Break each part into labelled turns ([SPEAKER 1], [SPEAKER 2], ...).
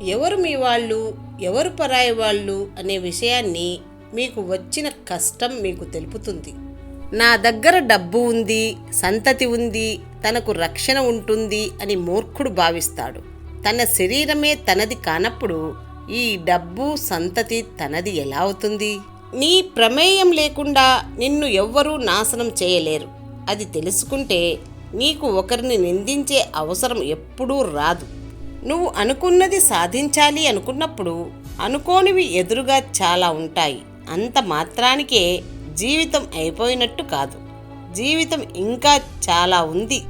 [SPEAKER 1] ఎవరు మీ వాళ్ళు, ఎవరు పరాయి వాళ్ళు అనే విషయాన్ని మీకు వచ్చిన కష్టం మీకు తెలుపుతుంది. నా దగ్గర డబ్బు ఉంది, సంతతి ఉంది, తనకు రక్షణ ఉంటుంది అని మూర్ఖుడు భావిస్తాడు. తన శరీరమే తనది కానప్పుడు ఈ డబ్బు సంతతి తనది ఎలా అవుతుంది? నీ ప్రమేయం లేకుండా నిన్ను ఎవ్వరూ నాశనం చేయలేరు. అది తెలుసుకుంటే నీకు ఒకరిని నిందించే అవసరం ఎప్పుడూ రాదు. నువ్వు అనుకున్నది సాధించాలి అనుకున్నప్పుడు అనుకోనివి ఎదురుగా చాలా ఉంటాయి. అంత మాత్రానికే జీవితం అయిపోయినట్టు కాదు. జీవితం ఇంకా చాలా ఉంది.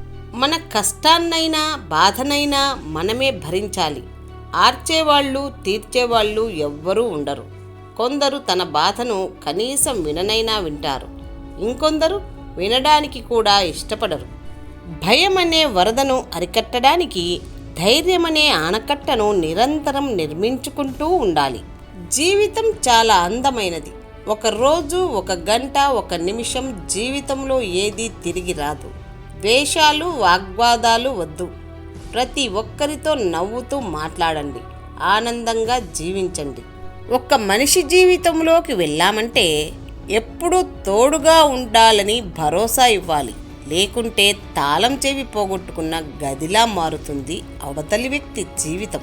[SPEAKER 1] మన కష్టాన్నైనా బాధనైనా మనమే భరించాలి. ఆర్చేవాళ్ళు తీర్చేవాళ్ళు ఎవ్వరూ ఉండరు. కొందరు తన బాధను కనీసం విననైనా వింటారు, ఇంకొందరు వినడానికి కూడా ఇష్టపడరు. భయం అనే వరదను అరికట్టడానికి ధైర్యమనే ఆనకట్టను నిరంతరం నిర్మించుకుంటూ ఉండాలి. జీవితం చాలా అందమైనది. ఒక రోజు, ఒక గంట, ఒక నిమిషం జీవితంలో ఏదీ తిరిగి రాదు. ద్వేషాలు, వాగ్వాదాలు వద్దు. ప్రతి ఒక్కరితో నవ్వుతూ మాట్లాడండి, ఆనందంగా జీవించండి. ఒక్క మనిషి జీవితంలోకి వెళ్ళామంటే ఎప్పుడూ తోడుగా ఉండాలని భరోసా ఇవ్వాలి. లేకుంటే తాళం చెవి పోగొట్టుకున్న గదిలా మారుతుంది అవతలి వ్యక్తి జీవితం.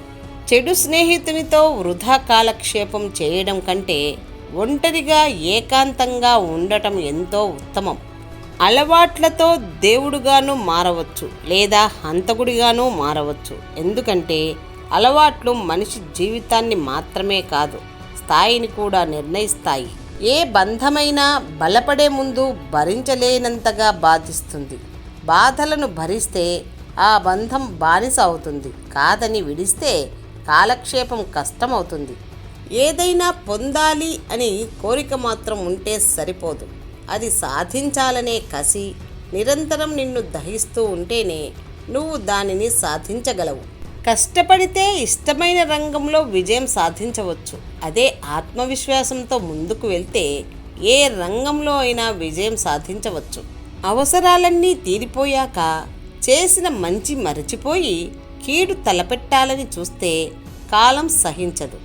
[SPEAKER 1] చెడు స్నేహితునితో వృధా కాలక్షేపం చేయడం కంటే ఒంటరిగా ఏకాంతంగా ఉండటం ఎంతో ఉత్తమం. అలవాట్లతో దేవుడుగాను మారవచ్చు, లేదా హంతకుడిగాను మారవచ్చు. ఎందుకంటే అలవాట్లు మనిషి జీవితాన్ని మాత్రమే కాదు, స్థాయిని కూడా నిర్ణయిస్తాయి. ఏ బంధమైనా బలపడే ముందు భరించలేనంతగా బాధిస్తుంది. బాధలను భరిస్తే ఆ బంధం బానిస అవుతుంది. కాదని విడిస్తే కాలక్షేపం కష్టమవుతుంది. ఏదైనా పొందాలి అని కోరిక మాత్రం ఉంటే సరిపోదు. అది సాధించాలనే కసి నిరంతరం నిన్ను దహిస్తూ ఉంటేనే నువ్వు దానిని సాధించగలవు. కష్టపడితే ఇష్టమైన రంగంలో విజయం సాధించవచ్చు. అదే ఆత్మవిశ్వాసంతో ముందుకు వెళ్తే ఏ రంగంలో అయినా విజయం సాధించవచ్చు. అవసరాలన్నీ తీరిపోయాక చేసిన మంచి మరచిపోయి కీడు తలపెట్టాలని చూస్తే కాలం సహించదు,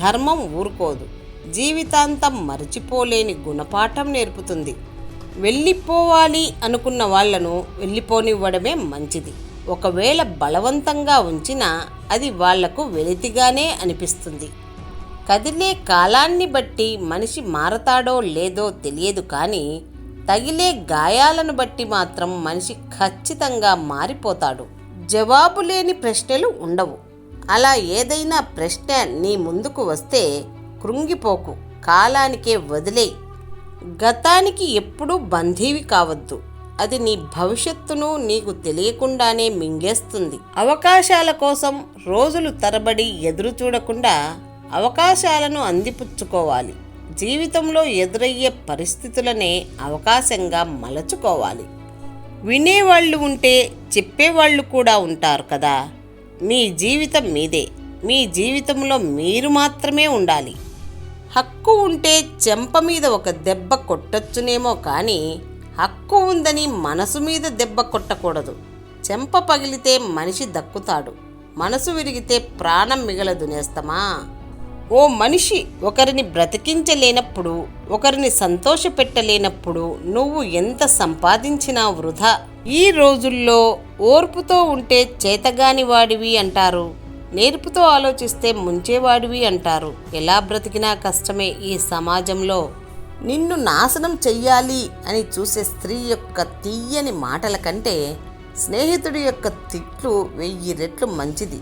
[SPEAKER 1] ధర్మం ఊరుకోదు. జీవితాంతం మరచిపోలేని గుణపాఠం నేర్పుతుంది. వెళ్ళిపోవాలి అనుకున్న వాళ్లను వెళ్ళిపోనివ్వడమే మంచిది. ఒకవేళ బలవంతంగా ఉంచినా అది వాళ్లకు వెలితిగానే అనిపిస్తుంది. కదిలే కాలాన్ని బట్టి మనిషి మారతాడో లేదో తెలియదు, కానీ తగిలే గాయాలను బట్టి మాత్రం మనిషి ఖచ్చితంగా మారిపోతాడు. జవాబు లేని ప్రశ్నలు ఉండవు. అలా ఏదైనా ప్రశ్న నీ ముందుకు వస్తే కృంగిపోకు, కాలానికే వదిలేయ్. గతానికి ఎప్పుడూ బంధీవి కావద్దు. అది నీ భవిష్యత్తును నీకు తెలియకుండానే మింగేస్తుంది. అవకాశాల కోసం రోజులు తరబడి ఎదురు చూడకుండా అవకాశాలను అందిపుచ్చుకోవాలి. జీవితంలో ఎదురయ్యే పరిస్థితులనే అవకాశంగా మలచుకోవాలి. వినేవాళ్ళు ఉంటే చెప్పేవాళ్ళు కూడా ఉంటారు కదా. మీ జీవితం మీదే. మీ జీవితంలో మీరు మాత్రమే ఉండాలి. హక్కు ఉంటే చెంప మీద ఒక దెబ్బ కొట్టొచ్చునేమో, కానీ హక్కు ఉందని మనసు మీద దెబ్బ కొట్టకూడదు. చెంప పగిలితే మనిషి దక్కుతాడు, మనసు విరిగితే ప్రాణం మిగలదు నేస్తమా. ఓ మనిషి ఒకరిని బ్రతికించలేనప్పుడు, ఒకరిని సంతోషపెట్టలేనప్పుడు నువ్వు ఎంత సంపాదించినా వృధా. ఈ రోజుల్లో ఓర్పుతో ఉంటే చేతగాని వాడివి అంటారు, నేర్పుతో ఆలోచిస్తే ముంచేవాడివి అంటారు. ఎలా బ్రతికినా కష్టమే ఈ సమాజంలో. నిన్ను నాశనం చెయ్యాలి అని చూసే స్త్రీ యొక్క తీయని మాటల కంటే స్నేహితుడి యొక్క తిట్లు 1000 రెట్లు మంచిది.